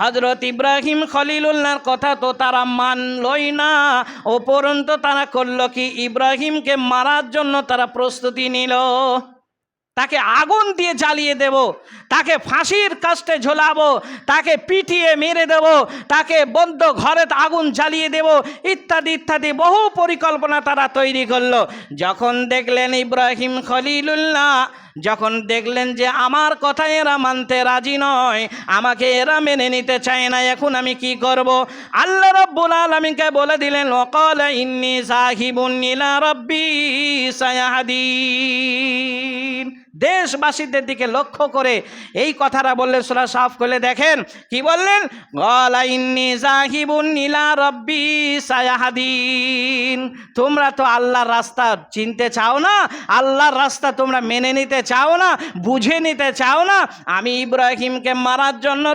হযরত ইব্রাহিম খলিলুল্লাহর কথা তো তারা মানলই না, উপরন্তু তারা করল কি, ইব্রাহিমকে মারার জন্য তারা প্রস্তুতি নিল। তাকে আগুন দিয়ে জ্বালিয়ে দেব, তাকে ফাঁসির কাস্টে ঝোলাবো, তাকে পিটিয়ে মেরে দেব, তাকে বদ্ধ ঘরে আগুন জ্বালিয়ে দেব, ইত্যাদি ইত্যাদি বহু পরিকল্পনা তারা তৈরি করলো। যখন দেখলেন ইব্রাহিম খলিলুল্লাহ, যখন দেখলেন যে আমার কথা এরা মানতে রাজি নয়, আমাকে এরা মেনে নিতে চায় না, এখন আমি কি করব? আল্লাহ রাব্বুল আলামিনকে বলে দিলেন, ওয়াকালা ইন্নী যাহিবুন ইলা রাব্বি সায়াহদিন। দেশবাসীদের দিকে লক্ষ্য করে এই কথাটা বললেন। সূরা সাফ করে দেখেন কি বললেন, ওয়ালা ইন্নী যাহিবুন ইলা রাব্বি সায়াহদিন। তোমরা তো আল্লাহর রাস্তা চিনতে চাও না, আল্লাহর রাস্তা তোমরা মেনে নিতে চাও না, বুঝে নিতে চাও না। আমি ইব্রাহিমকে মারার জন্য